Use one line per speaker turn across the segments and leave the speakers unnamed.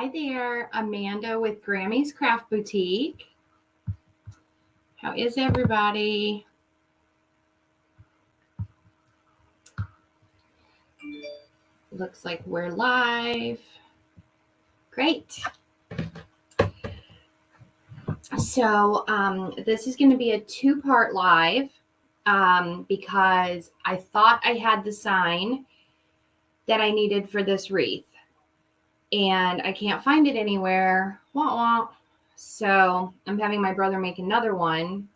Hi there, Amanda with Grammy's Craft Boutique. How is everybody? Looks like we're live. Great. So this is going to be a two-part live because I thought I had the sign that I needed for this wreath. And I can't find it anywhere. Wah, wah. So I'm having my brother make another one.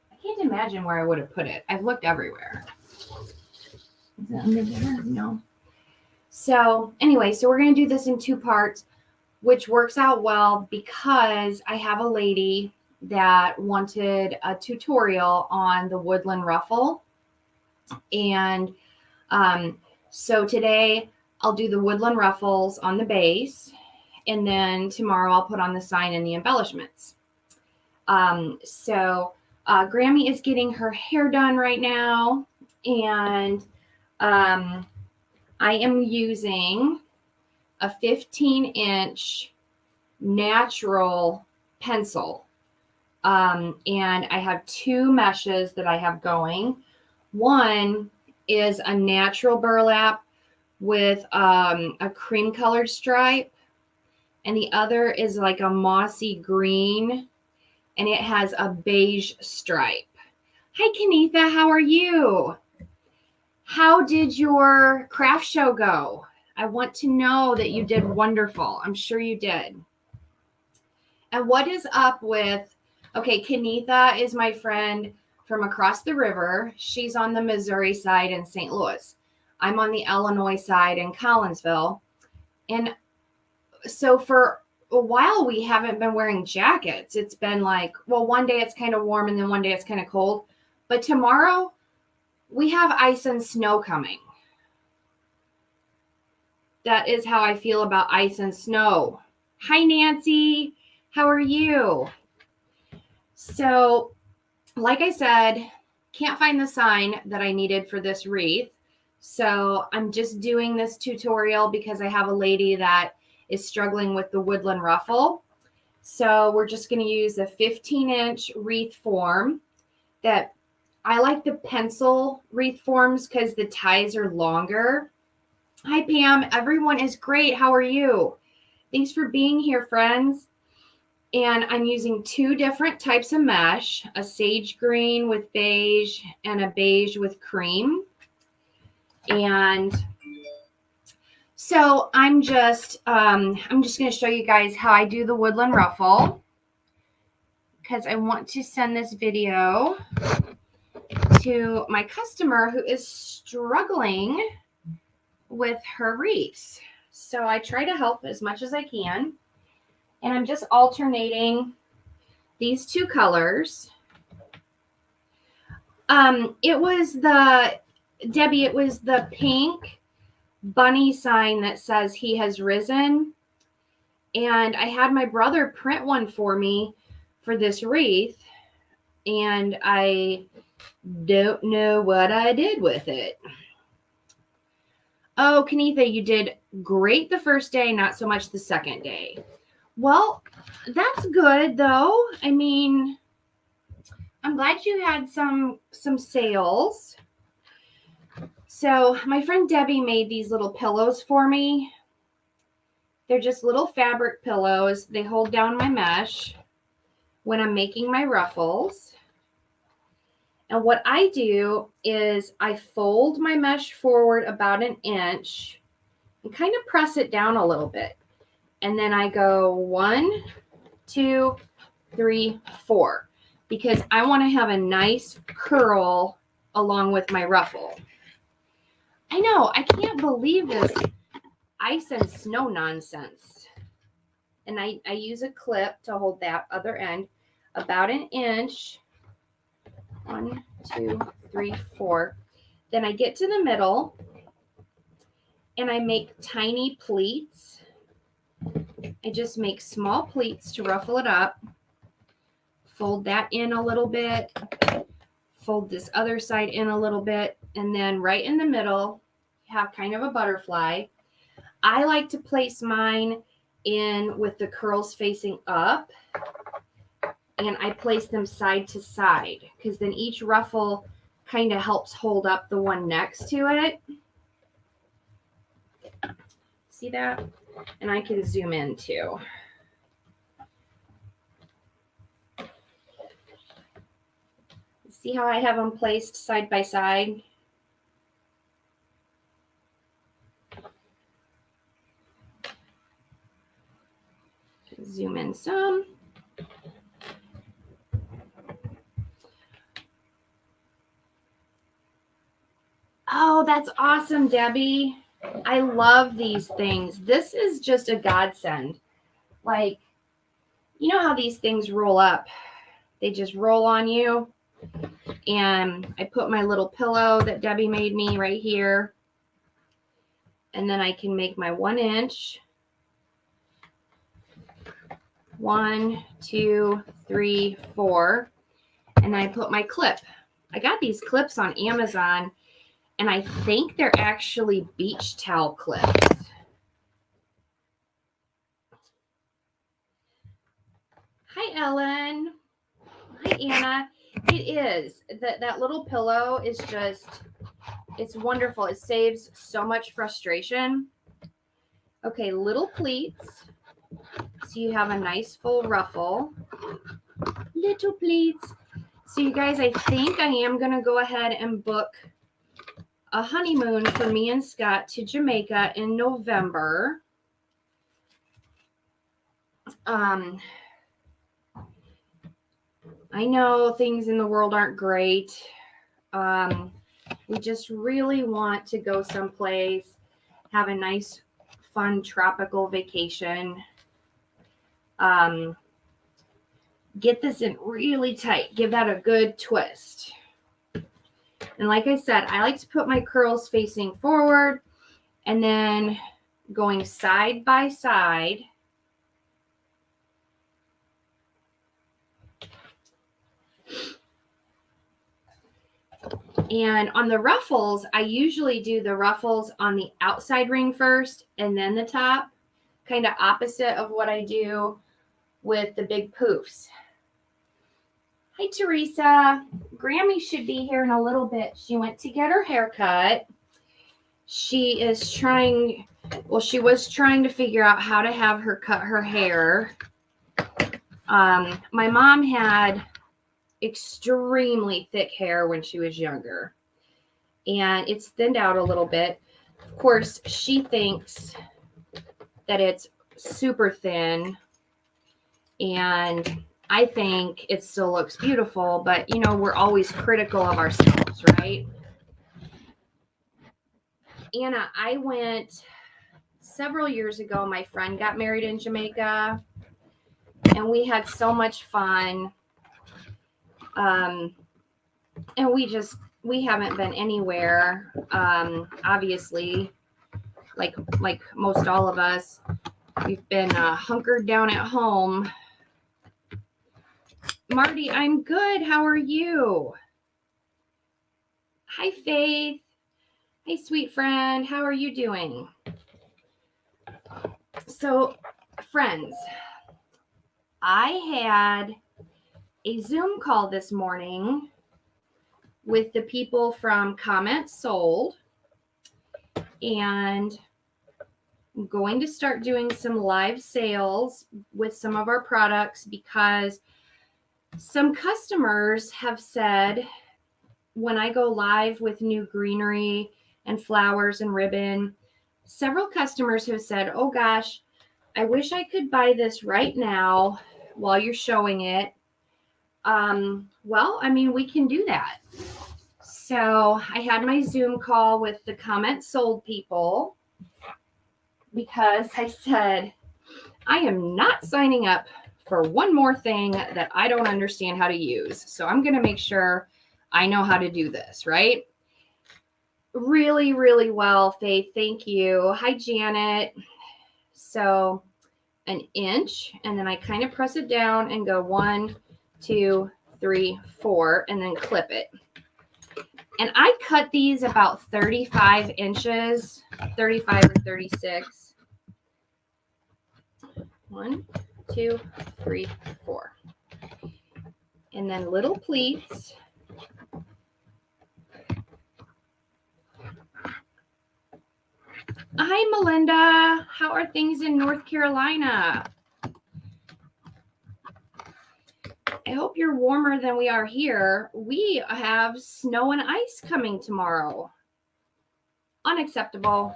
I can't imagine where I would have put it. I've looked everywhere. Is it under there? No. So anyway, so we're going to do this in two parts, which works out well because I have a lady that wanted a tutorial on the woodland ruffle. And so today I'll do the woodland ruffles on the base, and then tomorrow I'll put on the sign and the embellishments. So Grammy is getting her hair done right now, and I am using a 15-inch natural pencil, and I have two meshes that I have going. One is a natural burlap with a cream colored stripe, and the other is like a mossy green, and it has a beige stripe. Hi, Kenitha, how are you? How did your craft show go? I want to know that you did wonderful. I'm sure you did. And what is up with, okay, Kenitha is my friend from across the river. She's on the Missouri side in St. Louis. I'm on the Illinois side in Collinsville. And so for a while, we haven't been wearing jackets. It's been like, well, one day it's kind of warm and then one day it's kind of cold. But tomorrow we have ice and snow coming. That is how I feel about ice and snow. Hi, Nancy. How are you? So, like I said, can't find the sign that I needed for this wreath. So I'm just doing this tutorial because I have a lady that is struggling with the woodland ruffle. So we're just going to use a 15-inch wreath form. That I like the pencil wreath forms because the ties are longer. Hi, Pam. Everyone is great. How are you? Thanks for being here, friends. And I'm using two different types of mesh, a sage green with beige and a beige with cream. And so I'm just going to show you guys how I do the woodland ruffle because I want to send this video to my customer who is struggling with her wreaths. So I try to help as much as I can. And I'm just alternating these two colors. It was the pink bunny sign that says he has risen. And I had my brother print one for me for this wreath. And I don't know what I did with it. Oh, Kenitha, you did great the first day, not so much the second day. Well, that's good, though. I mean, I'm glad you had some sales. So my friend Debbie made these little pillows for me. They're just little fabric pillows. They hold down my mesh when I'm making my ruffles. And what I do is I fold my mesh forward about an inch and kind of press it down a little bit. And then I go 1, 2, 3, 4, because I want to have a nice curl along with my ruffle. I know, I can't believe this ice and snow nonsense. And I use a clip to hold that other end about an inch. 1, 2, 3, 4. Then I get to the middle and I make tiny pleats. I just make small pleats to ruffle it up. Fold that in a little bit. Fold this other side in a little bit. And then right in the middle, you have kind of a butterfly. I like to place mine in with the curls facing up, and I place them side to side because then each ruffle kind of helps hold up the one next to it. See that? And I can zoom in too. See how I have them placed side by side? Zoom in some. Oh, that's awesome, Debbie. I love these things. This is just a godsend. Like, you know how these things roll up? They just roll on you. And I put my little pillow that Debbie made me right here. And then I can make my 1 inch. 1, 2, 3, 4. And then I put my clip. I got these clips on Amazon, and I think they're actually beach towel clips. Hi, Ellen. Hi, Anna. It is. That little pillow is just, it's wonderful. It saves so much frustration. Okay, little pleats. So you have a nice full ruffle. Little pleats. So you guys, I think I am going to go ahead and book a honeymoon for me and Scott to Jamaica in November. I know things in the world aren't great. We just really want to go someplace, have a nice, fun, tropical vacation. Get this in really tight. Give that a good twist. And like I said, I like to put my curls facing forward and then going side by side. And on the ruffles, I usually do the ruffles on the outside ring first and then the top, kind of opposite of what I do with the big poofs. Hi, Teresa. Grammy should be here in a little bit. She went to get her hair cut. She is trying, well, she was trying to figure out how to have her cut her hair. My mom had extremely thick hair when she was younger, and it's thinned out a little bit. Of course, she thinks that it's super thin, and I think it still looks beautiful, but you know, we're always critical of ourselves, right? Anna, I went several years ago. My friend got married in Jamaica, and we had so much fun. And we haven't been anywhere. Obviously, like most all of us, we've been hunkered down at home. Marty, I'm good. How are you? Hi, Faith. Hey, sweet friend. How are you doing? So, friends, I had a Zoom call this morning with the people from Comment Sold, and I'm going to start doing some live sales with some of our products because some customers have said when I go live with new greenery and flowers and ribbon, several customers have said, oh gosh, I wish I could buy this right now while you're showing it. Well, I mean, we can do that. So I had my Zoom call with the Comment Sold people because I said, I am not signing up for one more thing that I don't understand how to use. So I'm going to make sure I know how to do this, right? Really, really well, Faith. Thank you. Hi, Janet. So an inch, and then I kind of press it down and go 1, 2, 3, 4, and then clip it. And I cut these about 35 inches, 35 or 36. 1, 2, 3, 4. And then little pleats. Hi, Melinda. How are things in North Carolina? I hope you're warmer than we are here. We have snow and ice coming tomorrow. Unacceptable.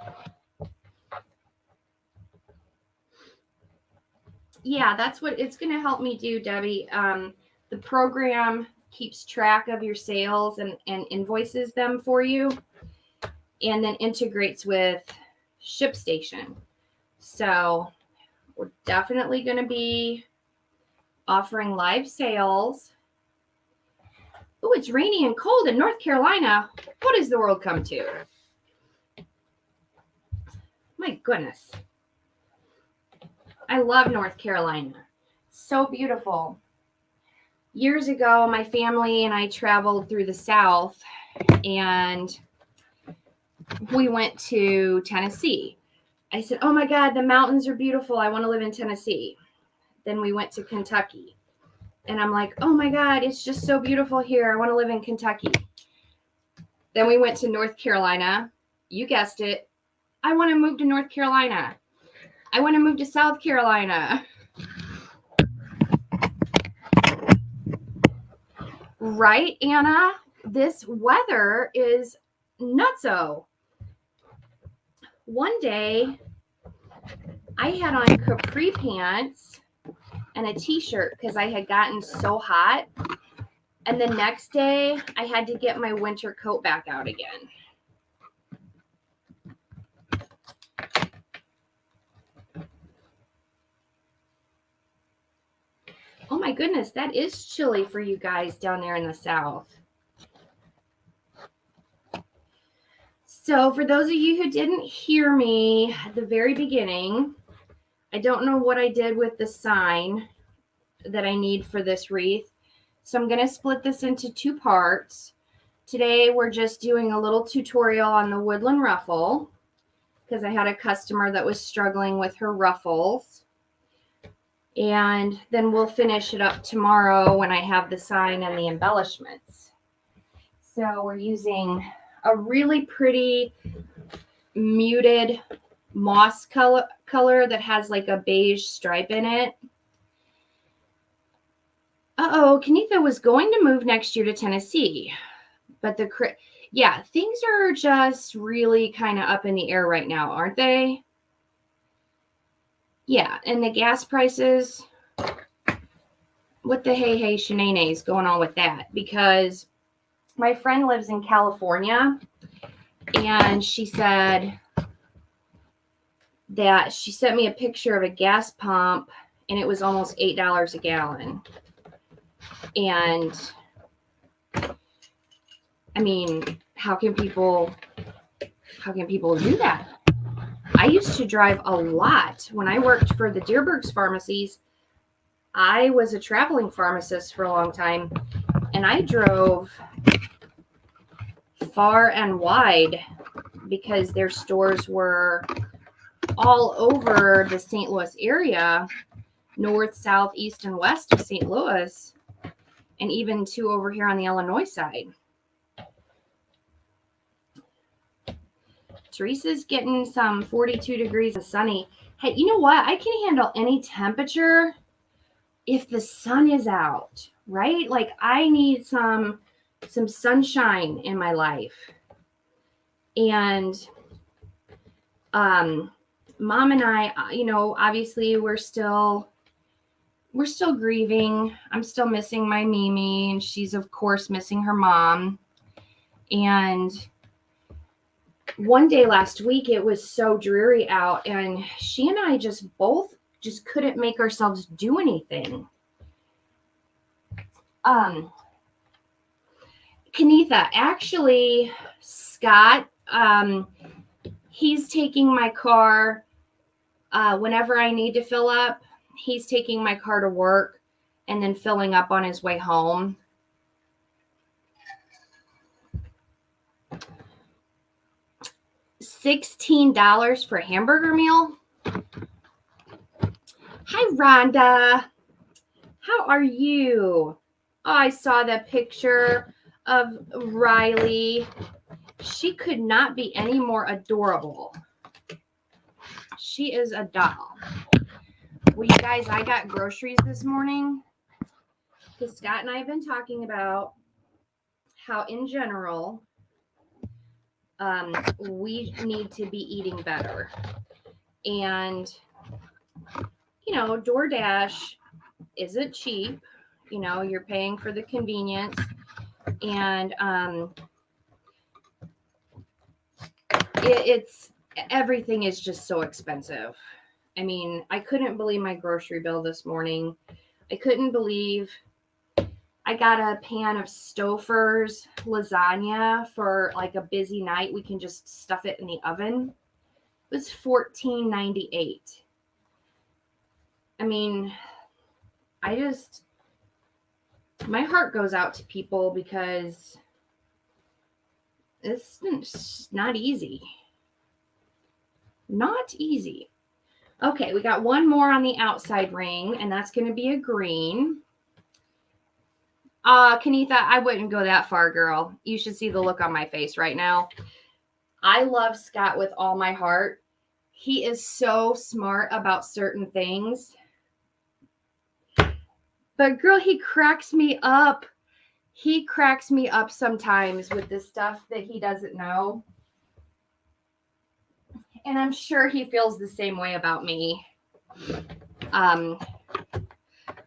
Yeah, that's what it's going to help me do, Debbie. The program keeps track of your sales and invoices them for you, and then integrates with ShipStation. So we're definitely going to be offering live sales. Oh, it's rainy and cold in North Carolina. What does the world come to? My goodness. I love North Carolina. So beautiful. Years ago, my family and I traveled through the South, and we went to Tennessee. I said, oh my God, the mountains are beautiful. I want to live in Tennessee. Then we went to Kentucky. And I'm like, oh my God, it's just so beautiful here. I want to live in Kentucky. Then we went to North Carolina. You guessed it. I want to move to North Carolina. I want to move to South Carolina. Right, Anna? This weather is nutso. One day, I had on capri pants and a t-shirt because I had gotten so hot. And the next day, I had to get my winter coat back out again. Oh my goodness, that is chilly for you guys down there in the South. So for those of you who didn't hear me at the very beginning, I don't know what I did with the sign that I need for this wreath. So I'm going to split this into 2 parts. Today we're just doing a little tutorial on the woodland ruffle because I had a customer that was struggling with her ruffles. And then we'll finish it up tomorrow when I have the sign and the embellishments. So we're using a really pretty muted moss color that has like a beige stripe in it. Kenitha was going to move next year to Tennessee, but things are just really kind of up in the air right now, aren't they? Yeah, and the gas prices, what the hey shenanigans is going on with that? Because my friend lives in California, and she said that she sent me a picture of a gas pump, and it was almost $8 a gallon. And I mean, how can people do that? I used to drive a lot when I worked for the Deerbergs pharmacies. I was a traveling pharmacist for a long time, and I drove far and wide because their stores were all over the St. Louis area, north, south, east, and west of St. Louis, and even 2 over here on the Illinois side. Teresa's getting some 42 degrees and sunny. Hey, you know what? I can handle any temperature if the sun is out, right? Like I need some sunshine in my life. And Mom and I, obviously we're still grieving. I'm still missing my Mimi, and she's of course missing her mom. And one day last week, it was so dreary out, and she and I both couldn't make ourselves do anything. Kenitha, actually, Scott, he's taking my car whenever I need to fill up. He's taking my car to work and then filling up on his way home. $16 for a hamburger meal? Hi, Rhonda. How are you? Oh, I saw the picture of Riley. She could not be any more adorable. She is a doll. Well, you guys, I got groceries this morning because Scott and I have been talking about how, in general, we need to be eating better. And, DoorDash isn't cheap. You're paying for the convenience. And it's everything is just so expensive. I mean, I couldn't believe my grocery bill this morning. I couldn't believe I got a pan of Stouffer's lasagna for like a busy night. We can just stuff it in the oven. It was $14.98. I mean, my heart goes out to people because it's not easy. Not easy. Okay, we got one more on the outside ring, and that's going to be a green. Kenitha, I wouldn't go that far, girl. You should see the look on my face right now. I love Scott with all my heart. He is so smart about certain things. But girl, he cracks me up. He cracks me up sometimes with the stuff that he doesn't know. And I'm sure he feels the same way about me.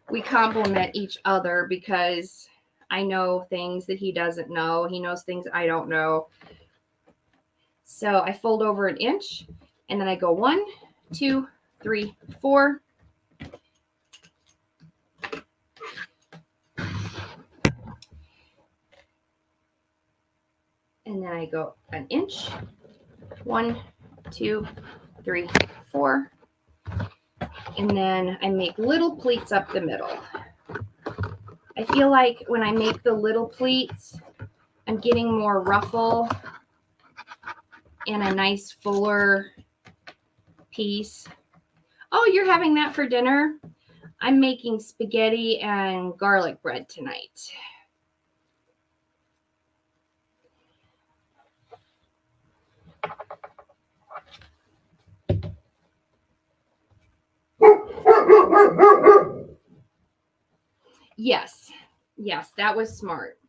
We compliment each other because I know things that he doesn't know. He knows things I don't know. So I fold over an inch and then I go 1, 2, 3, 4. And then I go an inch. 1, 2, 3, 4. And then I make little pleats up the middle. I feel like when I make the little pleats, I'm getting more ruffle and a nice fuller piece. Oh, you're having that for dinner? I'm making spaghetti and garlic bread tonight. Yes, that was smart.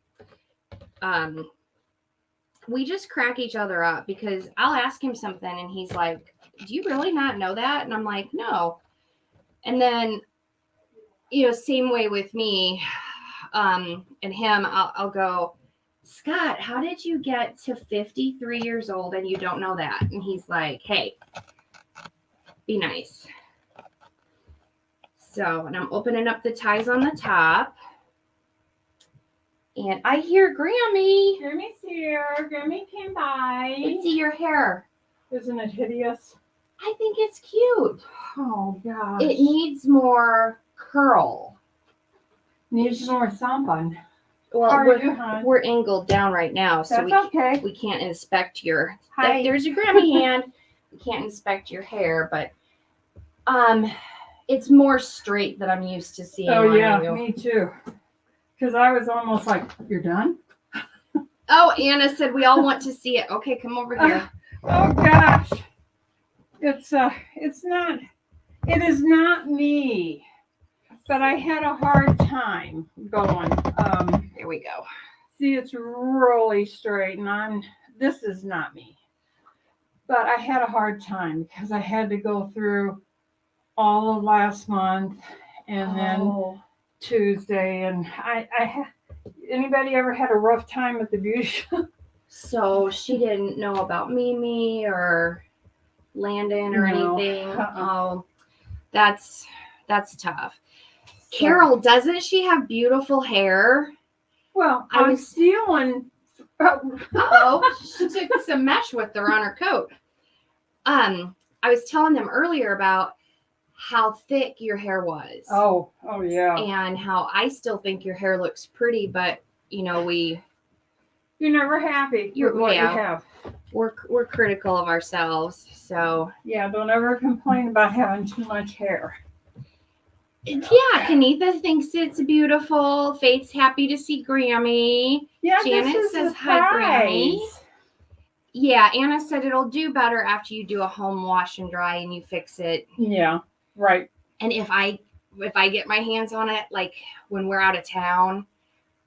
We just crack each other up because I'll ask him something and he's like, do you really not know that? And I'm like, no. And then, same way with me and him, I'll go, Scott, how did you get to 53 years old and you don't know that? And he's like, hey, be nice. So, and I'm opening up the ties on the top. And I hear Grammy.
Grammy's here. Grammy came by.
Let's see your hair.
Isn't it hideous?
I think it's cute.
Oh, gosh.
It needs more curl.
Needs more something.
Well, we're angled down right now, so we can't inspect your...
Hi.
There's your Grammy hand. We can't inspect your hair, but it's more straight than I'm used to seeing.
Oh, yeah, me too. Because I was almost like, you're done?
Oh, Anna said we all want to see it. Okay, come over here.
Oh, gosh. It is not me. But I had a hard time going.
Here we go.
See, it's really straight, and this is not me. But I had a hard time because I had to go through all of last month and then Tuesday, and anybody ever had a rough time at the beauty shop?
So she didn't know about Mimi or Landon or anything. Oh, that's tough. Carol, doesn't she have beautiful hair?
Well, I'm stealing.
She took some mesh with her on her coat. I was telling them earlier about how thick your hair was.
Oh yeah.
And how I still think your hair looks pretty, but you're
never happy with what you have.
We're critical of ourselves, so
yeah, don't ever complain about having too much hair.
Yeah, Kanitha thinks it's beautiful. Faith's happy to see Grammy.
Yeah,
Janet
this is
says
a
hi, Grammy.
surprise.
Yeah, Anna said it'll do better after you do a home wash and dry and you fix it.
Yeah, right.
And if I get my hands on it, like when we're out of town,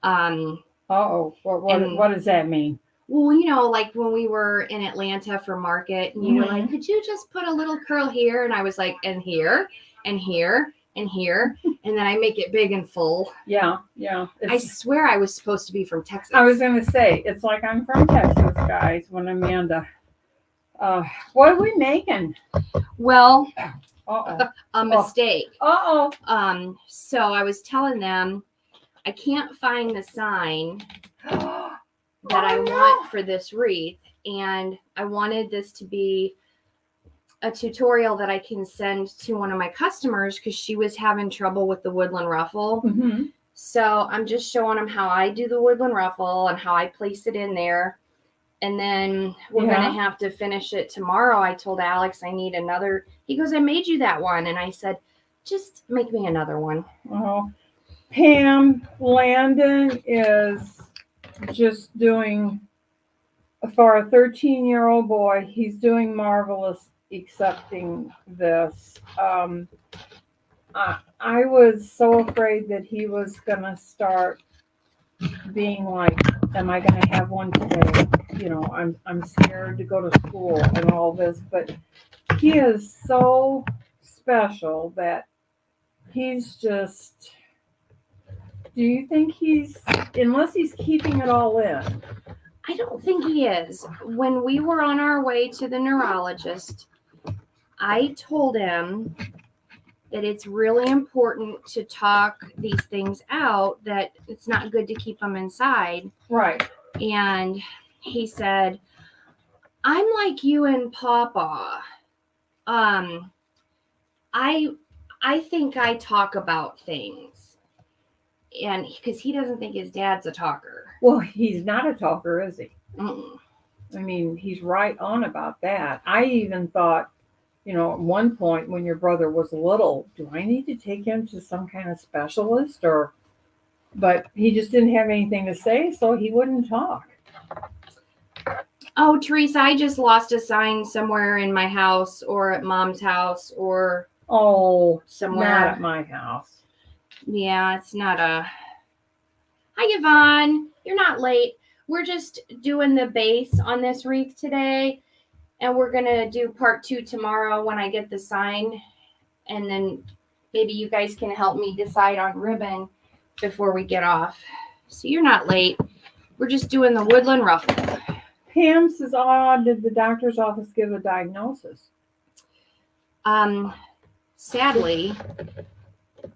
Uh-oh. What does that mean?
well, you know, like when we were in Atlanta for market and you were like, could you just put a little curl here? And I was like, and here, and here, and here. And then I make it big and full.
Yeah.
I swear I was supposed to be from Texas.
I was going to say, it's like I'm from Texas, guys, when Amanda. What are we making?
Well,
Uh-oh.
a mistake.
Uh-oh.
So I was telling them I can't find the sign that I want for this wreath, and I wanted this to be a tutorial that I can send to one of my customers because she was having trouble with the woodland ruffle.
Mm-hmm.
So I'm just showing them how I do the woodland ruffle and how I place it in there. And then we're going to have to finish it tomorrow. I told Alex I need another. He goes, I made you that one. And I said, just make me another one.
Oh, Pam, Landon is just doing, for a 13-year-old boy, he's doing marvelous accepting this. I was so afraid that he was going to start being like, am I going to have one today? You know, I'm scared to go to school and all this, but he is so special that he's just, do you think he's, unless he's keeping it all in?
I don't think he is. When we were on our way to the neurologist, I told him that it's really important to talk these things out, that it's not good to keep them inside.
Right.
And he said, I'm like you and Papa. I think I talk about things. And because he doesn't think his dad's a talker.
Well, he's not a talker, is he?
Mm-mm.
I mean, he's right on about that. I even thought, you know, at one point when your brother was little, do I need to take him to some kind of specialist or, but he just didn't have anything to say, so he wouldn't talk.
Oh, Teresa, I just lost a sign somewhere in my house or at Mom's house or somewhere.
Not at my house.
Yeah, it's not a... Hi, Yvonne. You're not late. We're just doing the base on this wreath today, and we're going to do part 2 tomorrow when I get the sign, and then maybe you guys can help me decide on ribbon before we get off. So you're not late. We're just doing the woodland ruffle.
Pam says, did the doctor's office give a diagnosis?
Sadly,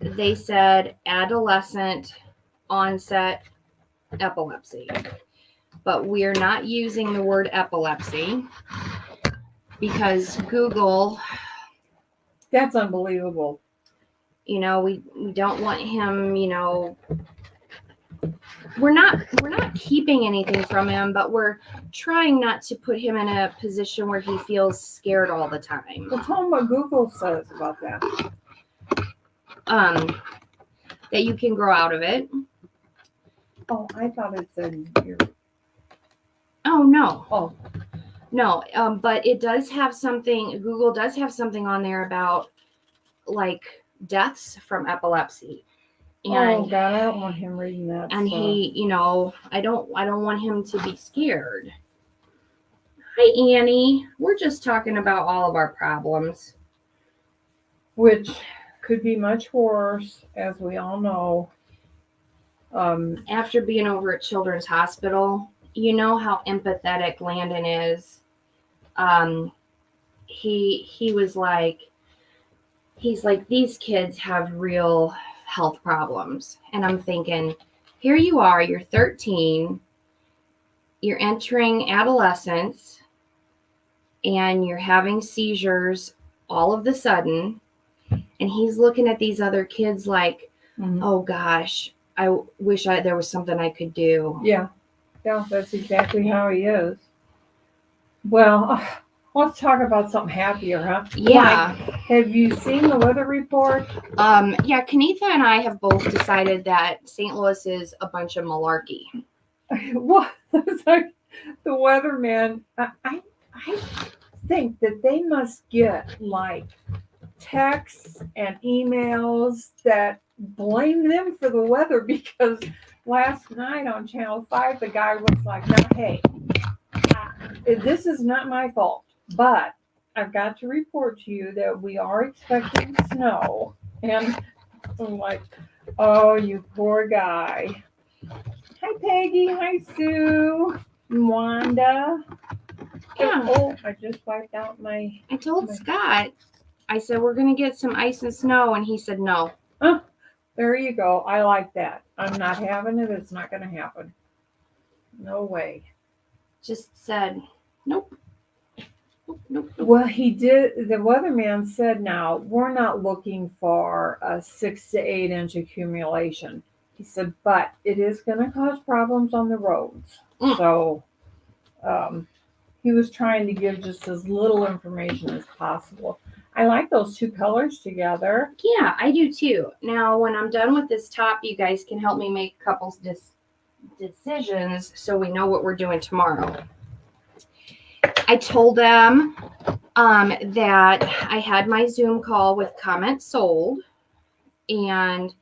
they said adolescent onset epilepsy, but we're not using the word epilepsy because Google...
That's unbelievable.
You know, we don't want him, you know... We're not keeping anything from him, but we're trying not to put him in a position where he feels scared all the time.
Well, tell him what Google says about that.
That you can grow out of it.
Oh, I thought it said here.
Oh, no.
Oh.
No, but it does have something, Google does have something on there about, like, deaths from epilepsy. And,
God, I don't want him reading that.
And he, you know, I don't want him to be scared. Hi, Annie. We're just talking about all of our problems.
Which could be much worse, as we all know.
After being over at Children's Hospital, you know how empathetic Landon is. He was like, he's like, these kids have real health problems. And I'm thinking, here you are, you're 13, you're entering adolescence, and you're having seizures all of the sudden. And he's looking at these other kids like, oh gosh, I wish there was something I could do.
Yeah, that's exactly how he is. Well, Let's talk about something happier, huh?
Yeah.
Like, have you seen the weather report?
Yeah, Kanitha and I have both decided that St. Louis is a bunch of malarkey.
What? It's like the weatherman. I think that they must get like texts and emails that blame them for the weather because last night on Channel 5, the guy was like, now, hey, this is not my fault, but I've got to report to you that we are expecting snow. And I'm like, oh, you poor guy. Hi, Peggy. Hi, Sue. Wanda.
Yeah.
Oh, I just wiped out my.
I told Scott, I said, we're going to get some ice and snow. And he said, no.
Oh, there you go. I like that. I'm not having it. It's not going to happen. No way.
Just said, nope. Nope.
Well, he did. The weatherman said, now, we're not looking for a 6 to 8 inch accumulation. He said, but it is going to cause problems on the roads. So he was trying to give just as little information as possible. I like those two colors together.
Yeah, I do too. Now, when I'm done with this top, you guys can help me make a couple decisions so we know what we're doing tomorrow. I told them that I had my Zoom call with Comment Sold and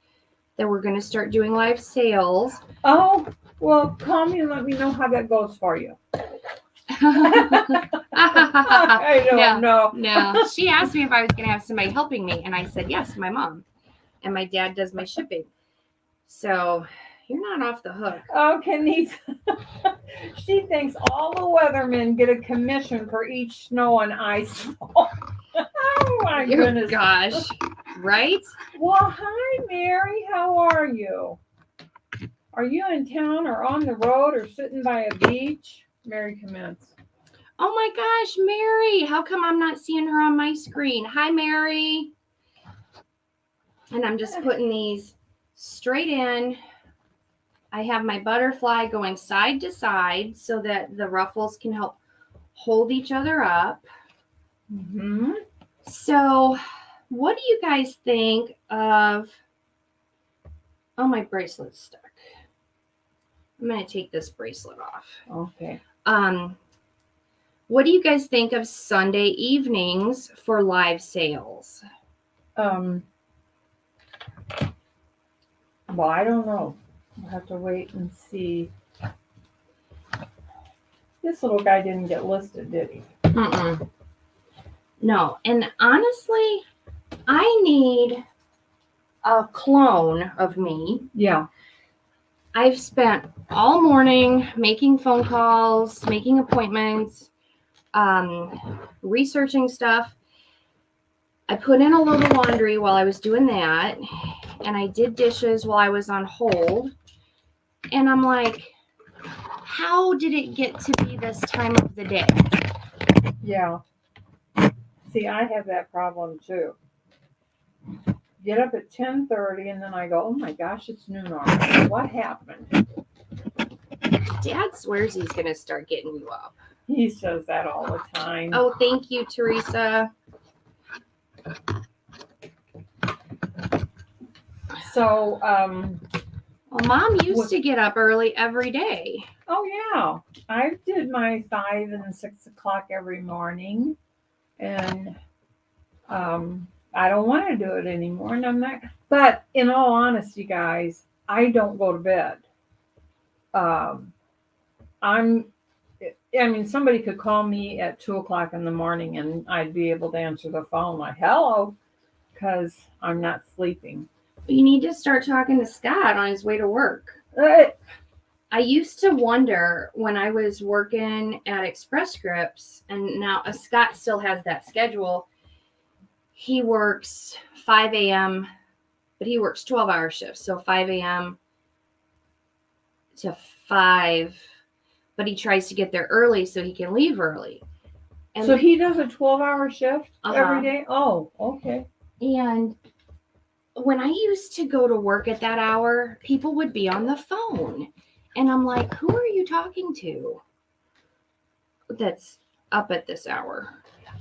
that we're going to start doing live sales.
Oh, well, call me and let me know how that goes for you. I don't know.
No. She asked me if I was going to have somebody helping me, and I said yes, my mom. And my dad does my shipping. So you're not off the hook.
Oh, Kenise. She thinks all the weathermen get a commission for each snow and ice fall. Oh my goodness.
Gosh. Right?
Well, hi, Mary. How are you? Are you in town or on the road or sitting by a beach? Mary commence.
Oh my gosh, Mary. How come I'm not seeing her on my screen? Hi, Mary. And I'm just putting these straight in. I have my butterfly going side to side so that the ruffles can help hold each other up.
Mm-hmm.
So, what do you guys think of... Oh, my bracelet's stuck. I'm going to take this bracelet off.
Okay.
What do you guys think of Sunday evenings for live sales?
Well, I don't know. We'll have to wait and see. This little guy didn't get listed, did he?
Mm-mm. No. And honestly, I need a clone of me.
Yeah.
I've spent all morning making phone calls, making appointments, researching stuff. I put in a load of laundry while I was doing that, and I did dishes while I was on hold. And I'm like, how did it get to be this time of the day?
Yeah. See, I have that problem too. Get up at 10:30 and then I go, oh my gosh, it's noon already. What happened?
Dad swears he's going to start getting you up.
He says that all the time.
Oh, thank you, Teresa.
So,
well, Mom used to get up early every day.
Oh, yeah. I did my 5 and 6 o'clock every morning. And I don't want to do it anymore. And I'm not. But in all honesty, guys, I don't go to bed. Somebody could call me at 2 o'clock in the morning and I'd be able to answer the phone like, hello, because I'm not sleeping.
You need to start talking to Scott on his way to work. I used to wonder when I was working at Express Scripts, and now Scott still has that schedule. He works 5 a.m., but he works 12-hour shifts, so 5 a.m. to 5, but he tries to get there early so he can leave early. And
so he does a 12-hour shift every day? Oh, okay.
And when I used to go to work at that hour, people would be on the phone. And I'm like, who are you talking to? That's up at this hour.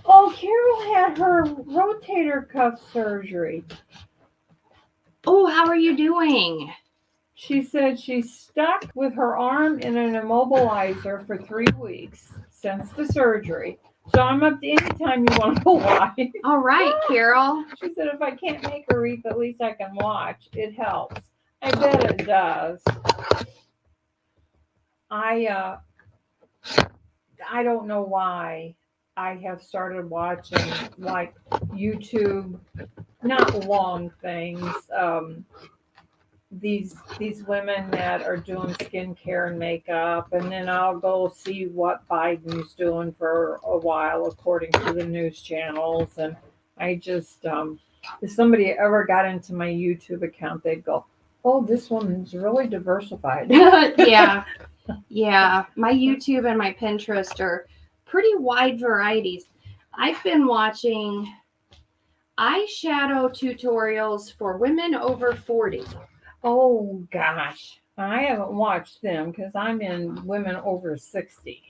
Oh, Carol had her rotator cuff surgery.
Oh, how are you doing?
She said she's stuck with her arm in an immobilizer for 3 weeks since the surgery. So I'm up to any time you want to know why.
All right, Carol.
She said if I can't make a wreath, at least I can watch. It helps. I bet it does. I don't know why I have started watching like YouTube, not long things. These women that are doing skincare and makeup, and then I'll go see what Biden's doing for a while according to the news channels. And I just if somebody ever got into my YouTube account, they'd go, "Oh, this woman's really diversified."
Yeah. Yeah. My YouTube and my Pinterest are pretty wide varieties. I've been watching eyeshadow tutorials for women over 40.
Oh gosh, I haven't watched them because I'm in women over 60.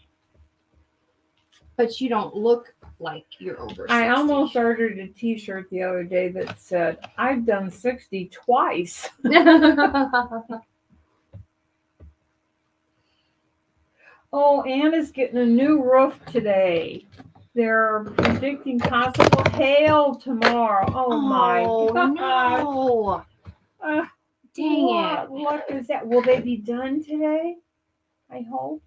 But you don't look like you're over 60.
I almost ordered a T-shirt the other day that said, "I've done 60 twice." Oh, Anna's getting a new roof today. They're predicting possible hail tomorrow. Oh my gosh.
No. Dang
What
it.
luck is that? Will they be done today? I hope.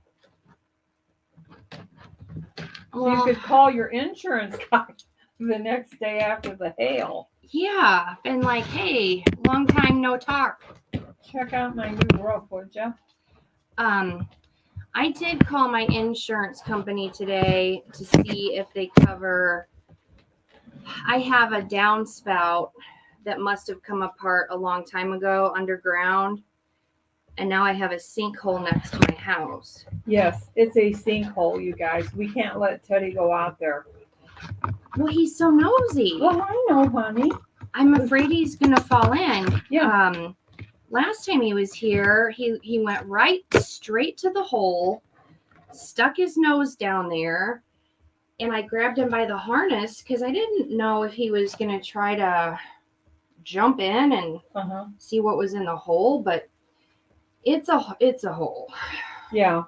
So you could call your insurance guy the next day after the hail.
Yeah. And like, hey, long time no talk.
Check out my new roof, would you?
I did call my insurance company today to see if they cover. I have a downspout that must have come apart a long time ago underground, and now I have a sinkhole next to my house.
Yes, it's a sinkhole, you guys. We can't let Teddy go out there.
Well, he's so nosy.
Well, I know, honey.
I'm afraid he's gonna fall in.
Yeah.
Last time he was here, he went right straight to the hole, stuck his nose down there, and I grabbed him by the harness because I didn't know if he was gonna try to jump in and see what was in the hole, but it's a hole.
Yeah.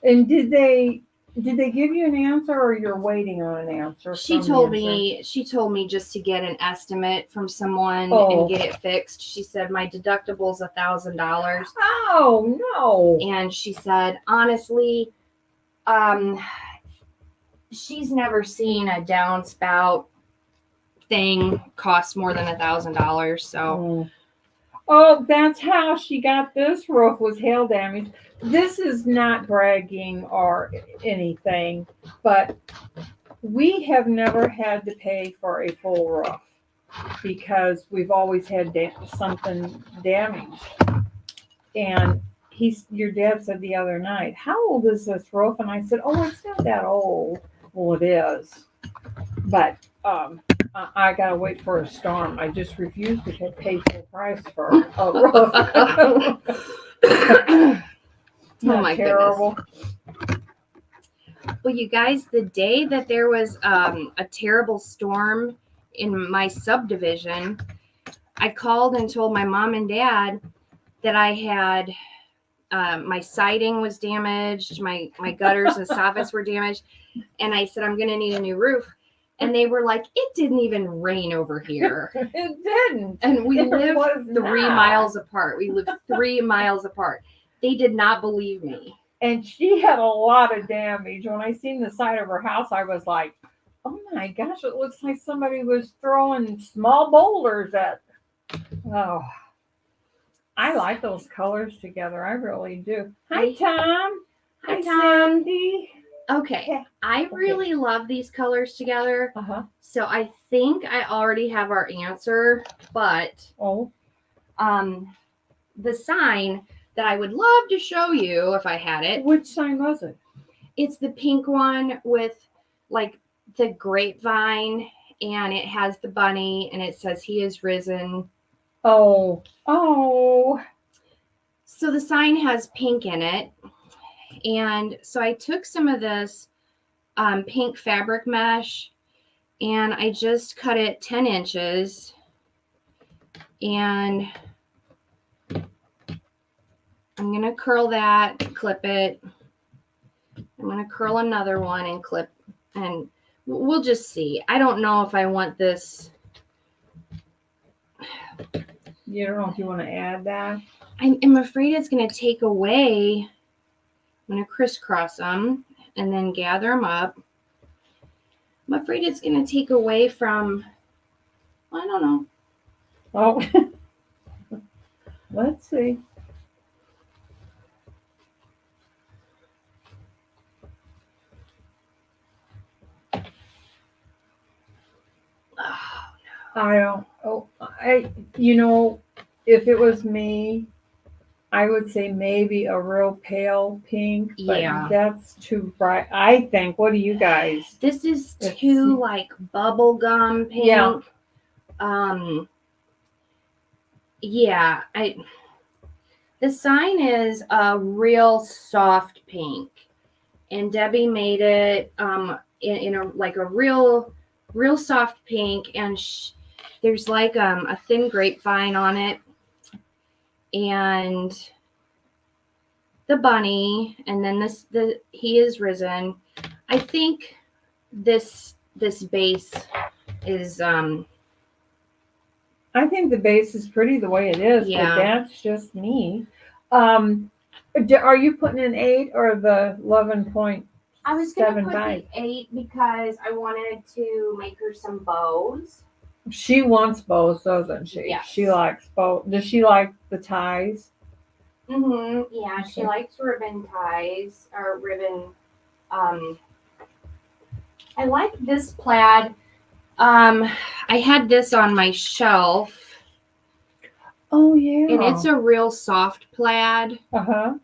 And did they give you an answer, or you're waiting on an answer?
She told me just to get an estimate from someone and get it fixed. She said my deductible's $1,000.
Oh no.
And she said, honestly, she's never seen a downspout thing cost more than $1,000. So
oh, that's how she got this roof, was hail damage. This is not bragging or anything, but we have never had to pay for a full roof because we've always had something damaged. And your dad said the other night, "How old is this roof?" And I said, "Oh, it's not that old." Well, it is, but I gotta wait for a storm. I just refuse to pay full price for a roof.
Oh my
terrible.
Goodness. Well, you guys, the day that there was a terrible storm in my subdivision, I called and told my mom and dad that I had my siding was damaged, my gutters and soffits were damaged, and I said I'm going to need a new roof. And they were like, "It didn't even rain over here."
It didn't.
And we live 3 miles apart. We live 3 miles apart. They did not believe me.
And she had a lot of damage. When I seen the side of her house, I was like, "Oh my gosh, it looks like somebody was throwing small boulders at." Oh, I like those colors together. I really do. Hi, Tom.
Hi, Tom.
Sandy.
Okay. I really love these colors together. So I think I already have our answer, but the sign that I would love to show you if I had it.
Which sign was it?
It's the pink one with like the grapevine, and it has the bunny, and it says he is risen.
Oh.
So the sign has pink in it. And so I took some of this pink fabric mesh, and I just cut it 10 inches, and I'm going to curl that, clip it. I'm going to curl another one and clip, and we'll just see. I don't know if I want this.
You don't know if you want to add that?
I'm afraid it's going to take away. I'm going to crisscross them and then gather them up. I'm afraid it's going to take away from, I don't know.
Oh, let's see. If it was me, I would say maybe a real pale pink, but
Yeah.
that's too bright, I think. What do you guys?
This is too like bubblegum pink.
Yeah.
Yeah, the sign is a real soft pink, and Debbie made it in a like a real soft pink, and there's like a thin grapevine on it, and the bunny, and then the he is risen. I think this base is
I think the base is pretty the way it is,
Yeah.
but that's just me. Are you putting an 8 or the 11.75?
I was gonna put the 8 because I wanted to make her some bows.
She wants bows, doesn't she?
Yes.
She likes bows. Does she like the ties?
Yeah,
Okay.
She likes ribbon ties or ribbon. I like this plaid. I had this on my shelf.
Oh yeah.
And it's a real soft plaid.
Uh-huh.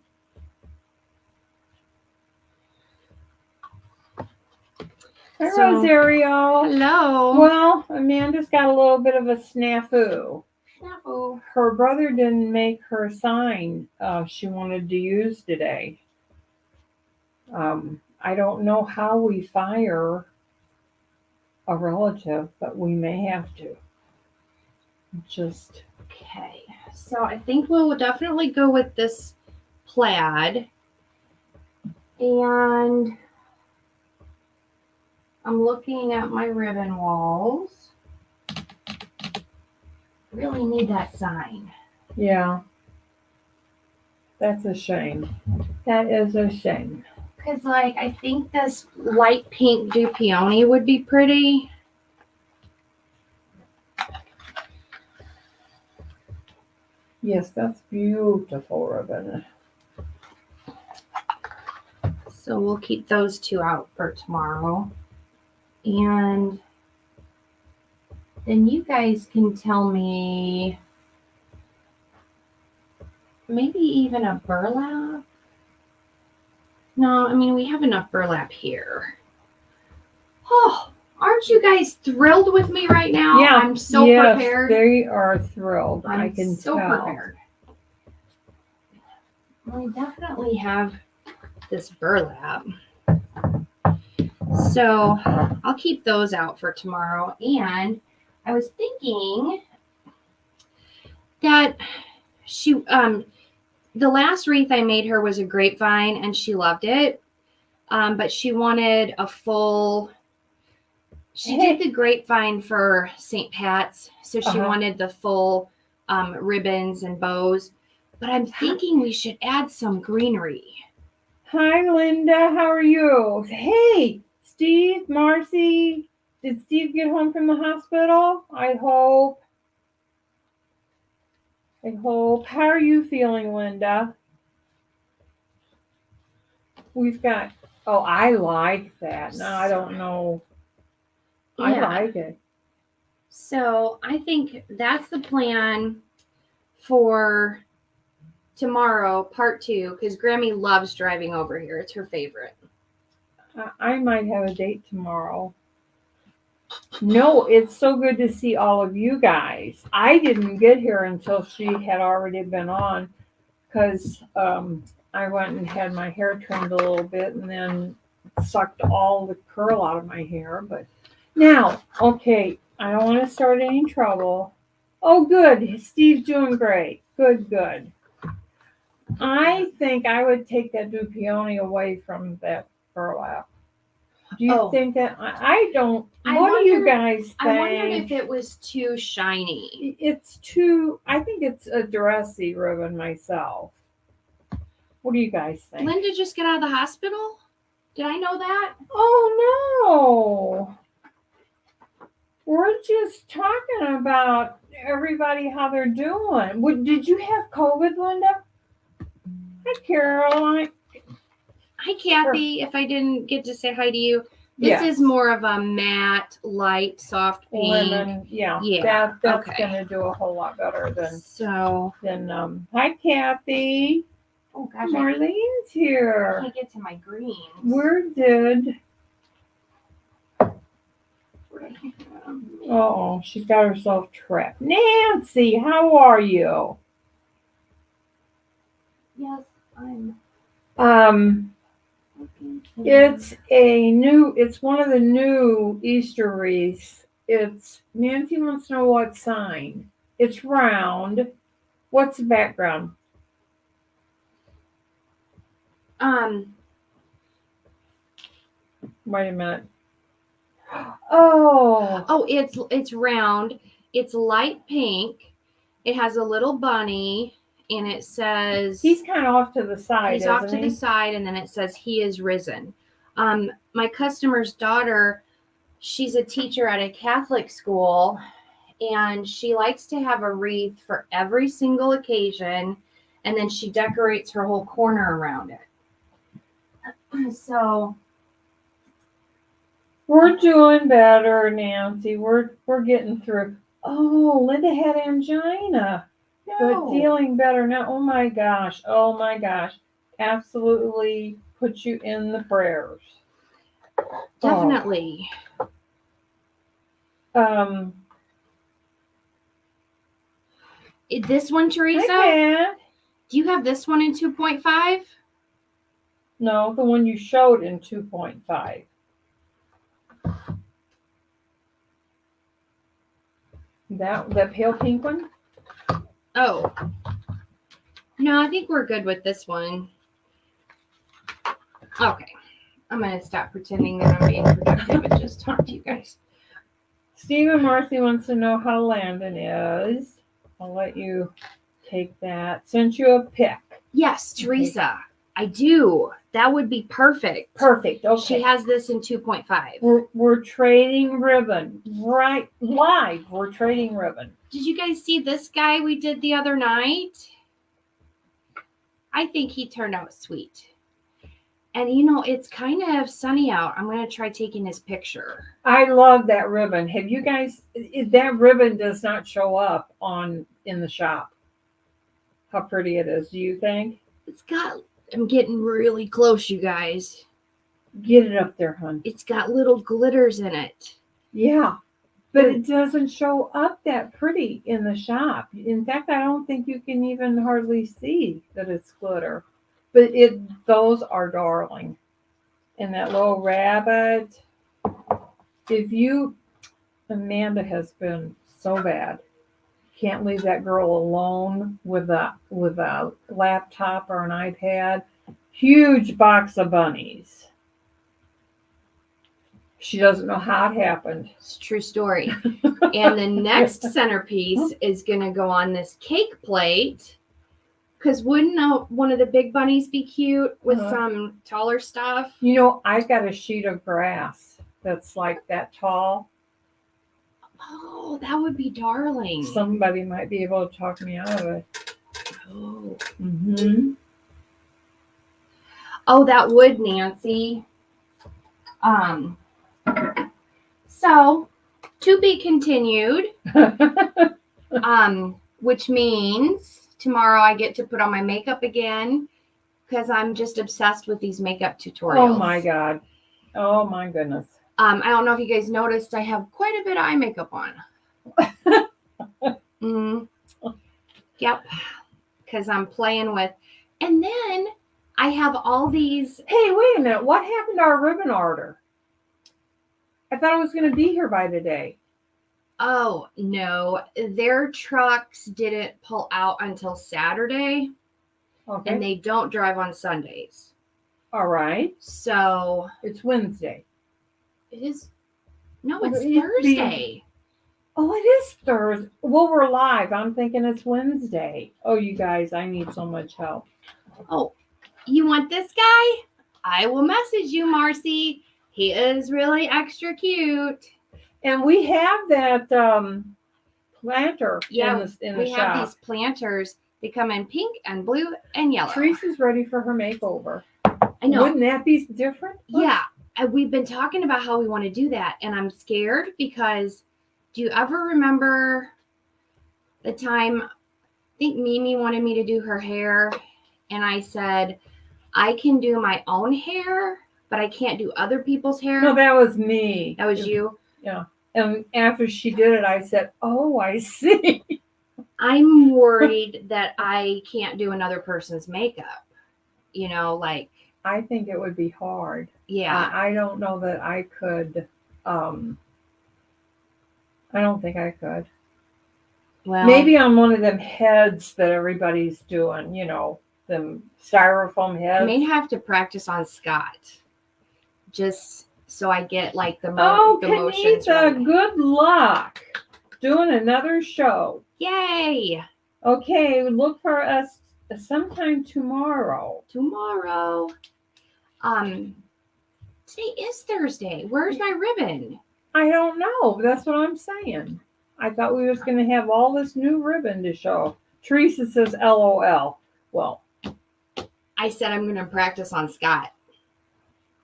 Hi, Rosario.
Hello.
Well, Amanda's got a little bit of a snafu.
Snafu.
Her brother didn't make her sign she wanted to use today. I don't know how we fire a relative, but we may have to. Just
okay. So I think we'll definitely go with this plaid. And I'm looking at my ribbon walls. Really need that sign.
Yeah. That's a shame. That is a shame.
Because, like, I think this light pink Dupioni would be pretty.
Yes, that's beautiful ribbon.
So we'll keep those two out for tomorrow. And then you guys can tell me maybe even a burlap. No, I mean, we have enough burlap here. Oh, aren't you guys thrilled with me right now?
Yeah,
I'm so prepared.
They are thrilled.
I
can
so
tell.
Prepared. We definitely have this burlap. So I'll keep those out for tomorrow. And I was thinking that the last wreath I made her was a grapevine, and she loved it. But she wanted a full. She did the grapevine for St. Pat's, so she wanted the full ribbons and bows. But I'm thinking we should add some greenery.
Hi, Linda. How are you? Hey, Steve, Marcy. Did Steve get home from the hospital? I hope. How are you feeling, Linda? We've got. Oh, I like that. No, I don't know. Yeah. I like it.
So I think that's the plan for tomorrow, part 2, because Grammy loves driving over here. It's her favorite.
I might have a date tomorrow. No, it's so good to see all of you guys. I didn't get here until she had already been on, because I went and had my hair trimmed a little bit, and then sucked all the curl out of my hair. But now, okay, I don't want to start any trouble. Oh, good. Steve's doing great. Good, good. I think I would take that Dupioni away from that burlap. Do you think that? I don't. What do you guys think?
I wondered if it was too shiny.
It's too. I think it's a dressy ribbon myself. What do you guys think?
Linda just got out of the hospital? Did I know that?
Oh no. We're just talking about everybody, how they're doing. Did you have COVID, Linda? Hi, Caroline.
Hi, Kathy. If I didn't get to say hi to you, this is more of a matte, light, soft pink.
Lemon, yeah. That's gonna do a whole lot better than. Hi, Kathy.
Oh gosh,
Marlene's here.
I can't get to my greens.
We're good. Oh, she's got herself trapped. Nancy, how are you?
Yes, I'm.
It's one of the new Easter wreaths. Nancy wants to know what sign. It's round. What's the background? Wait a minute.
Oh, it's round. It's light pink. It has a little bunny, and it says
he's kind of off to the side.
He's off to the side, and then it says he is risen. My customer's daughter, she's a teacher at a Catholic school, and she likes to have a wreath for every single occasion, and then she decorates her whole corner around it. So
we're doing better, Nancy. We're getting through. Oh, Linda had angina. No. But feeling better now. Oh my gosh. Absolutely put you in the prayers.
Definitely. This one, Teresa? Do you have this one in 2.5?
No, the one you showed in 2.5. That pale pink one?
Oh. No, I think we're good with this one. Okay. I'm going to stop pretending that I'm being productive and just talk to you guys.
Stephen Marcy wants to know how Landon is. I'll let you take that. Sent you a pic.
Yes, Teresa. I do. That would be perfect.
Perfect. Okay.
She has this in 2.5.
We're trading ribbon. Right. Live. We're trading ribbon.
Did you guys see this guy we did the other night? I think he turned out sweet. And it's kind of sunny out. I'm going to try taking his picture.
I love that ribbon. Have you guys, that ribbon does not show up in the shop. How pretty it is, do you think?
I'm getting really close, you guys.
Get it up there, hon.
It's got little glitters in it.
Yeah, but it doesn't show up that pretty in the shop. In fact, I don't think you can even hardly see that it's glitter. But those are darling. And that little rabbit. Amanda has been so bad. Can't leave that girl alone with a laptop or an iPad. Huge box of bunnies. She doesn't know how it happened.
It's a true story. And the next centerpiece is going to go on this cake plate. Because wouldn't one of the big bunnies be cute with some taller stuff?
I've got a sheet of grass that's like that tall.
Oh, that would be darling.
Somebody might be able to talk me out of it.
Oh.
Mm-hmm.
Oh, that would, Nancy. So, to be continued. Which means tomorrow I get to put on my makeup again because I'm just obsessed with these makeup tutorials.
Oh my God. Oh my goodness.
I don't know if you guys noticed, I have quite a bit of eye makeup on. Yep. Because I'm playing with. And then I have all these.
Hey, wait a minute. What happened to our ribbon order? I thought it was going to be here by today.
Oh, no. Their trucks didn't pull out until Saturday,
Okay.
and they don't drive on Sundays.
All right.
So
It's Wednesday.
it is. No,
Well,
it's
it used to be-
Thursday.
Oh, it is Thursday. Well, we're live. I'm thinking it's Wednesday. Oh, you guys, I need so much help.
Oh, you want this guy? I will message you, Marcy. He is really extra cute.
And we have that planter
Yeah,
in
we
the
have
shop.
these planters. They come in pink and blue and yellow.
Teresa's ready for her makeover.
I know.
Wouldn't that be different?
Yeah, we've been talking about how we want to do that, and I'm scared because do you ever remember the time I think Mimi wanted me to do her hair, and I said I can do my own hair, but I can't do other people's hair?
No, that was me.
That was you?
Yeah. And after she did it, I said, "Oh, I see."
I'm worried that I can't do another person's makeup. You know, like,
I think it would be hard.
yeah.
I don't know that I could. I don't think I could.
Well,
Maybe on one of them heads that everybody's doing, you know, them styrofoam
I
heads.
may have to practice on Scott just so I get like the motions.
Kenita,
Right.
good luck doing another show.
Yay!
Okay, look for us sometime tomorrow.
Tomorrow. Today is Thursday. Where's my ribbon?
I don't know. That's what I'm saying. I thought we was going to have all this new ribbon to show. Teresa says LOL. Well,
I said I'm going to practice on Scott.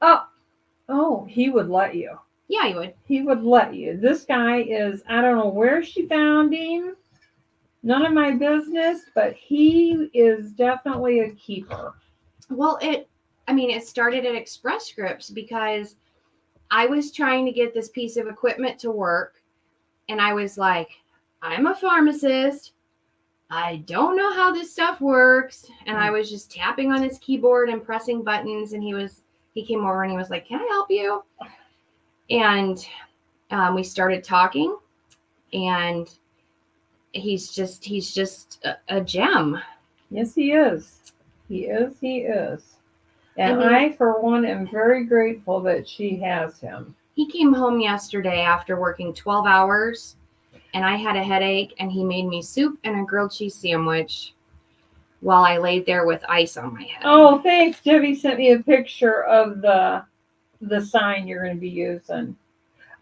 oh, he would let you.
Yeah, you would.
He would let you. This guy is, I don't know where she found him. None of my business, but he is definitely a keeper.
Well, it started at Express Scripts because I was trying to get this piece of equipment to work. And I was like, I'm a pharmacist. I don't know how this stuff works. And I was just tapping on his keyboard and pressing buttons. And he came over and he was like, can I help you? And we started talking. And he's just a gem.
Yes, he is. He is. And
I mean,
I, for one, am very grateful that she has him.
He came home yesterday after working 12 hours, and I had a headache, and he made me soup and a grilled cheese sandwich while I laid there with ice on my head.
Oh, thanks. Debbie sent me a picture of the sign you're going to be using.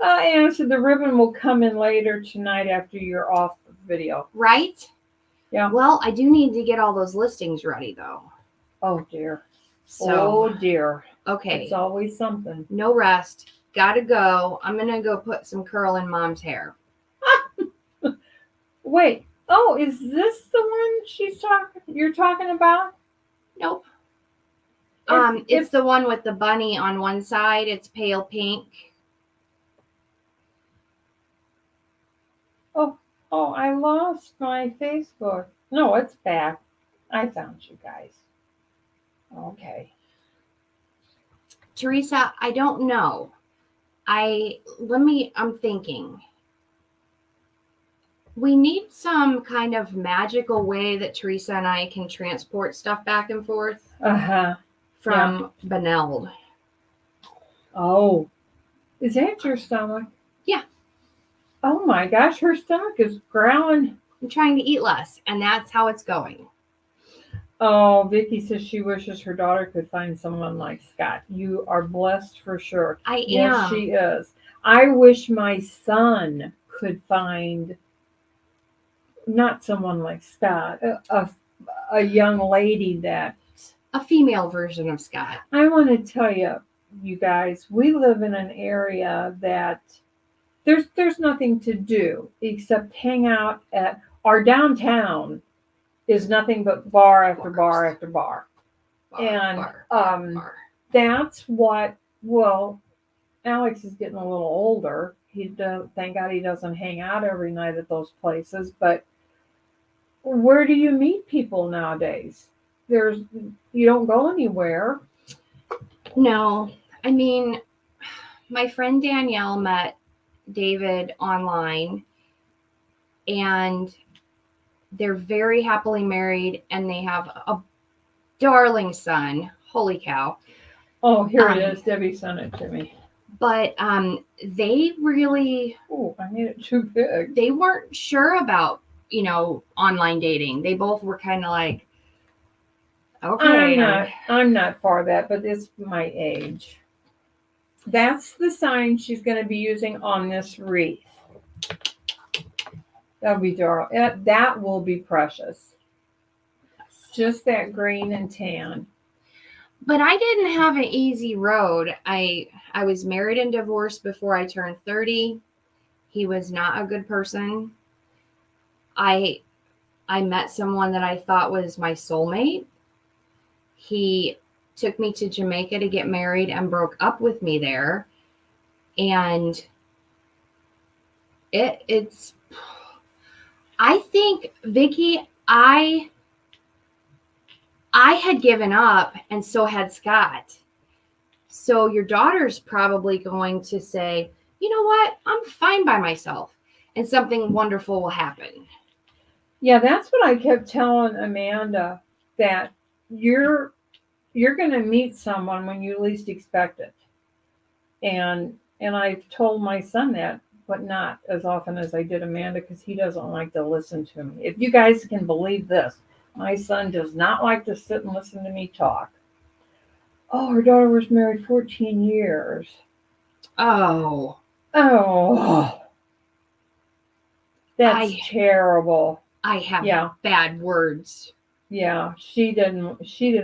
And so the ribbon will come in later tonight after you're off the video.
Right?
Yeah.
Well, I do need to get all those listings ready, though.
Oh, dear.
So,
oh, dear.
Okay.
It's always something.
No rest. Gotta go. I'm going to go put some curl in Mom's hair.
Wait. Oh, is this the one you're talking about?
Nope.
It's
It's the one with the bunny on one side. It's pale pink.
Oh, I lost my Facebook. No, it's back. I found you guys. Okay.
Teresa, I don't know. I'm thinking. We need some kind of magical way that Teresa and I can transport stuff back and forth from Beneld.
Oh, is that your stomach?
Yeah.
Oh my gosh, her stomach is growling.
I'm trying to eat less, and that's how it's going.
Oh, Vicky says she wishes her daughter could find someone like Scott. You are blessed for sure.
I am.
Yes, she is. I wish my son could find not someone like Scott, a young lady that...
A female version of Scott.
I want to tell you, you guys, we live in an area that there's nothing to do except hang out at our downtown is nothing but bar after bar after bar.
Bar.
That's what, well, Alex is getting a little older. Thank God he doesn't hang out every night at those places, but where do you meet people nowadays? you don't go anywhere.
No, I mean, my friend Danielle met David online, and they're very happily married, and they have a darling son. Holy cow.
Oh, here it is. Debbie sent it to me.
But they really,
Oh, I made it too big.
they weren't sure about, online dating. They both were kind of like, okay.
I'm not for that, but it's my age. That's the sign she's going to be using on this wreath. That'll be dark. That will be precious. Just that green and tan.
But I didn't have an easy road. I was married and divorced before I turned 30. He was not a good person. I met someone that I thought was my soulmate. He took me to Jamaica to get married and broke up with me there. And it's I think, Vicky, I had given up, and so had Scott. So your daughter's probably going to say, you know what? I'm fine by myself, and something wonderful will happen.
Yeah, that's what I kept telling Amanda, that you're going to meet someone when you least expect it. And I've told my son that, but not as often as I did Amanda, because he doesn't like to listen to me. If you guys can believe this, my son does not like to sit and listen to me talk. Oh, her daughter was married 14 years.
Oh.
That's terrible.
I have bad words.
Yeah, she didn't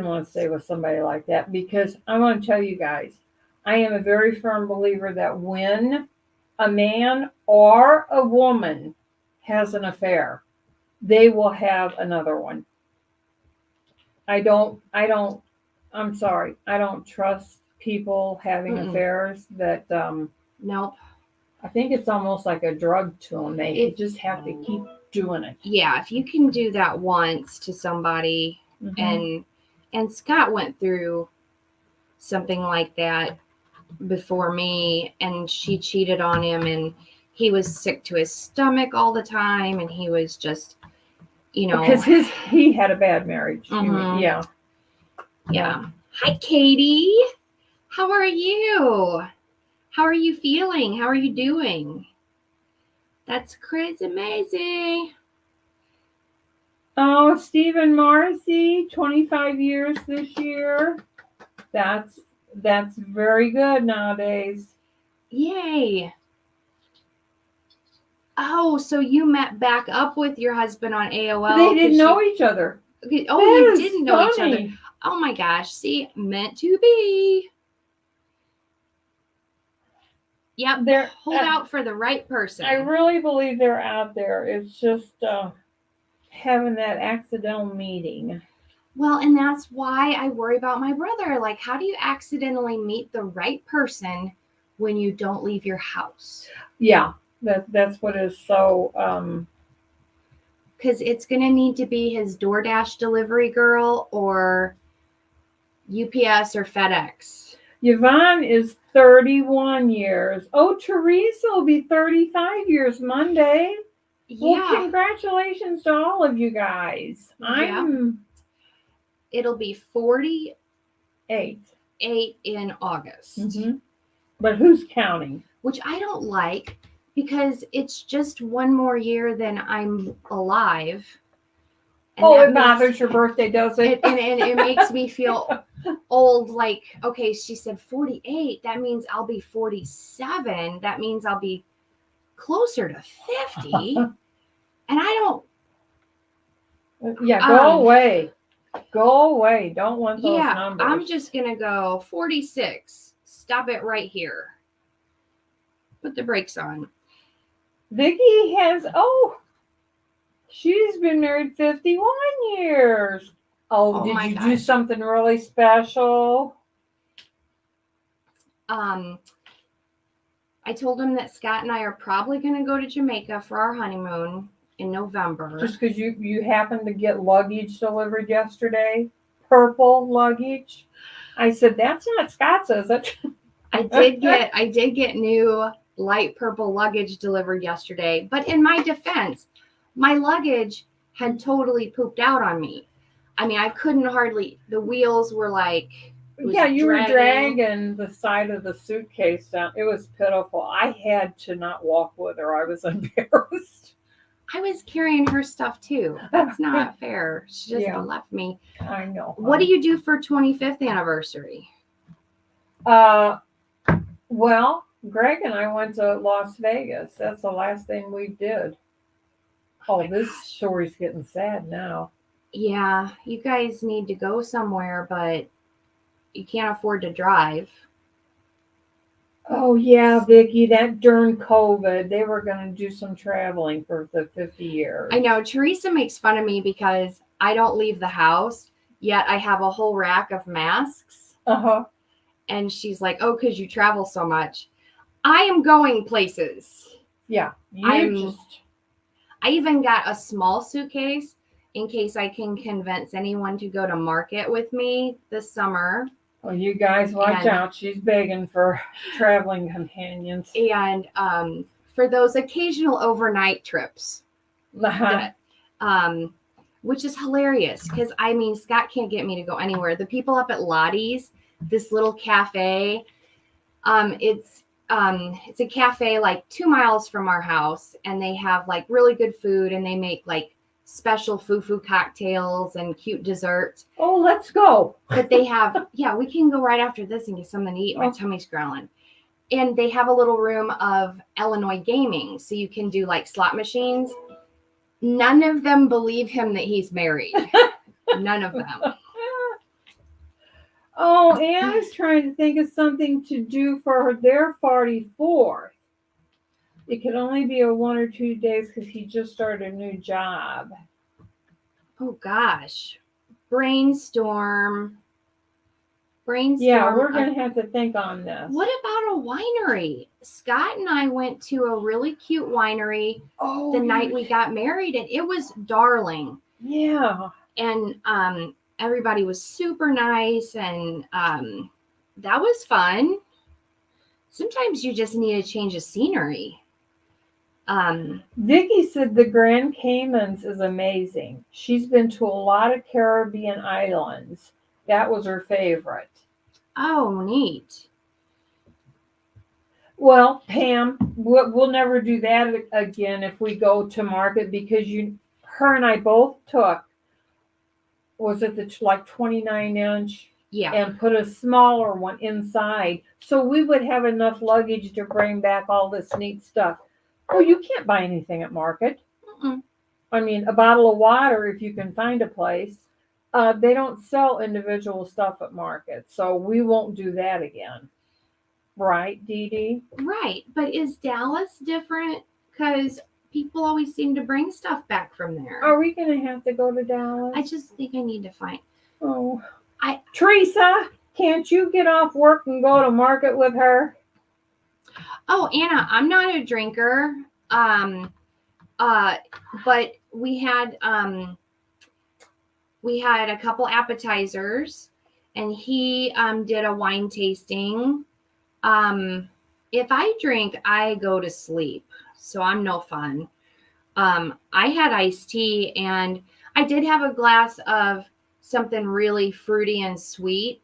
want to stay with somebody like that, because I want to tell you guys, I am a very firm believer that when a man or a woman has an affair, they will have another one. I'm sorry, I don't trust people having affairs that,
nope.
I think it's almost like a drug to them. They just have to keep doing it.
Yeah, if you can do that once to somebody, and Scott went through something like that before me, and she cheated on him, and he was sick to his stomach all the time, and he was just,
because he had a bad marriage. Yeah.
Hi, Katie. How are you? How are you feeling? How are you doing? That's crazy amazing.
Oh, Stephen Marcy, 25 years this year. That's very good nowadays.
Yay. Oh, so you met back up with your husband on AOL.
They didn't know each other.
Oh, you didn't know each other. Oh my gosh. See, meant to be. Yep. Hold out for the right person.
I really believe they're out there. It's just having that accidental meeting.
Well, and that's why I worry about my brother. Like, how do you accidentally meet the right person when you don't leave your house?
Yeah, that's what is so.
Because it's going to need to be his DoorDash delivery girl or UPS or FedEx.
Yvonne is 31 years. Oh, Teresa will be 35 years Monday.
Yeah.
Well, congratulations to all of you guys.
It'll be 48
8
in August.
But who's counting?
Which I don't like, because it's just one more year than I'm alive.
And it bothers your birthday, does it?
And it makes me feel old. Like, okay, she said 48. That means I'll be 47. That means I'll be closer to 50. And I don't.
Yeah, go away. Go away. Don't want those numbers.
I'm just going to go 46. Stop it right here. Put the brakes on.
Vicky she's been married 51 years. Oh, did you do something really special?
I told him that Scott and I are probably going to go to Jamaica for our honeymoon in November.
Just because you happened to get luggage delivered yesterday? purple luggage. I said, that's not Scott's, is it?
I did get new light purple luggage delivered yesterday, but in my defense, my luggage had totally pooped out on me. I mean, I couldn't hardly, the wheels were like, it was
Yeah, you were
dragging.
dragging the side of the suitcase down. It was pitiful. I had to not walk with her. I was embarrassed.
I was carrying her stuff too. That's not fair. She just
Yeah,
left me.
I know.
What do you do for 25th anniversary?
Uh, well, Greg and I went to Las Vegas. That's the last thing we did. Oh, this story's getting sad now.
Yeah, you guys need to go somewhere, but you can't afford to drive.
Oh yeah, Vicky, that during COVID, they were going to do some traveling for the 50 years.
I know Teresa makes fun of me because I don't leave the house, yet I have a whole rack of masks.
Uh-huh.
And she's like, "Oh, because you travel so much." I am going places.
Yeah,
I even got a small suitcase in case I can convince anyone to go to market with me this summer.
Well, you guys watch out. She's begging for traveling companions.
And for those occasional overnight trips, that, which is hilarious because I mean, Scott can't get me to go anywhere. The people up at Lottie's, this little cafe, it's a cafe like 2 miles from our house, and they have like really good food, and they make like special foo cocktails and cute desserts.
Oh, let's go.
But they have, yeah, we can go right after this and get something to eat. My tummy's growling. And they have a little room of Illinois gaming, so you can do like slot machines. None of them believe him that he's married. None of them.
Oh, Anna's trying to think of something to do for their 44th. It could only be a 1 or 2 days because he just started a new job.
Oh gosh. Brainstorm.
Yeah, we're going to have to think on this.
What about a winery? Scott and I went to a really cute winery the night we got married, and it was darling.
Yeah.
And everybody was super nice, and that was fun. Sometimes you just need a change of scenery.
Vicky said the Grand Caymans is amazing. She's been to a lot of Caribbean islands. That was her favorite.
Oh, neat.
Well, Pam, we'll never do that again if we go to market because her and I both took, was it the like 29-inch?
Yeah.
And put a smaller one inside. So we would have enough luggage to bring back all this neat stuff. Well, you can't buy anything at market.
Mm-mm.
I mean, a bottle of water, if you can find a place. They don't sell individual stuff at market, so we won't do that again. Right, Dee Dee?
Right, but is Dallas different? Because people always seem to bring stuff back from there.
Are we going to have to go to Dallas?
I just think I need to find.
Oh, Teresa, can't you get off work and go to market with her?
Oh, Anna, I'm not a drinker. But we had a couple appetizers, and he did a wine tasting. If I drink, I go to sleep, so I'm no fun. I had iced tea, and I did have a glass of something really fruity and sweet,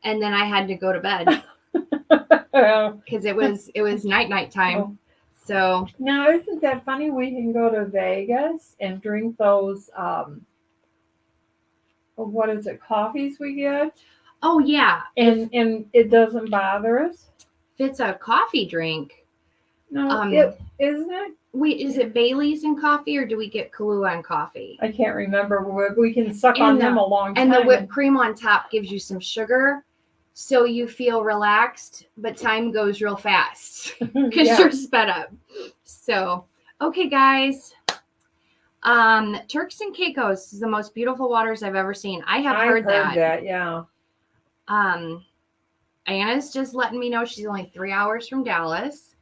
and then I had to go to bed because it was night time.
Oh.
So
now, isn't that funny? We can go to Vegas and drink those what is it, coffees we get?
Oh yeah,
and it doesn't bother us.
If it's a coffee drink,
no, isn't it?
Is it Bailey's and coffee, or do we get Kahlua and coffee?
I can't remember. We can suck on them a long time.
And the whipped cream on top gives you some sugar, so you feel relaxed, but time goes real fast because you're sped up. So, okay, guys. Turks and Caicos is the most beautiful waters I've ever seen. I've heard that.
Yeah.
Anna's just letting me know she's only 3 hours from Dallas.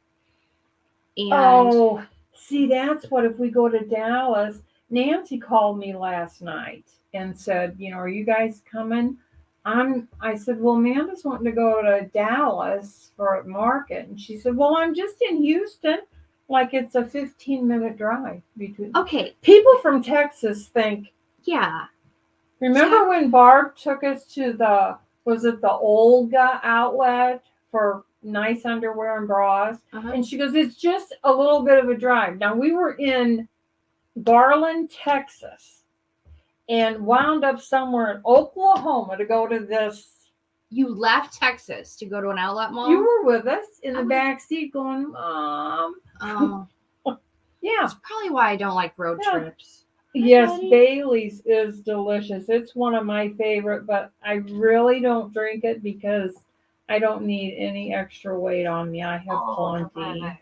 And see, that's what if we go to Dallas. Nancy called me last night. and said, are you guys coming? I said, well, Amanda's wanting to go to Dallas for a market. And she said, well, I'm just in Houston. Like it's a 15-minute drive between.
Okay.
People from Texas think,
Yeah.
remember when Barb took us to was it the Olga outlet for nice underwear and bras?
Uh-huh.
And she goes, it's just a little bit of a drive. Now we were in Garland, Texas, and wound up somewhere in Oklahoma to go to this.
You left Texas to go to an outlet mall?
You were with us in the back seat going, Mom.
Oh.
Yeah.
That's probably why I don't like road trips.
Yes,
Buddy.
Bailey's is delicious. It's one of my favorite, but I really don't drink it because I don't need any extra weight on me. I have plenty.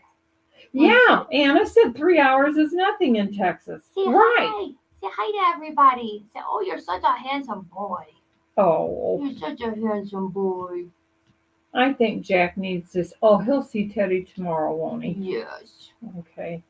Yeah, Anna said 3 hours is nothing in Texas.
Say
Right.
hi. Say hi to everybody. Say, oh, you're such a handsome boy.
Oh,
You're such a handsome boy.
I think Jack needs this. Oh, he'll see Teddy tomorrow, won't he?
Yes.
Okay.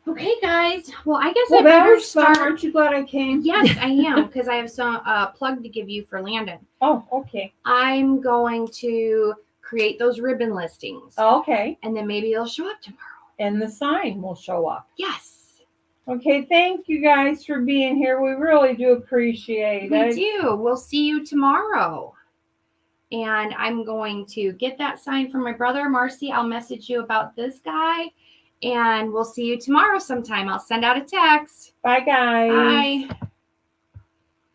Okay, guys. Well, I guess
Well,
I
that
better
was fun. Aren't you glad I came?
Yes, I am, because I have some plug to give you for Landon.
Oh, okay.
I'm going to create those ribbon listings.
Okay.
And then maybe they'll show up tomorrow.
And the sign will show up.
Yes.
Okay, thank you guys for being here. We really do appreciate it.
We do. We'll see you tomorrow. And I'm going to get that sign from my brother, Marcy. I'll message you about this guy. And we'll see you tomorrow sometime. I'll send out a text.
Bye, guys.
Bye.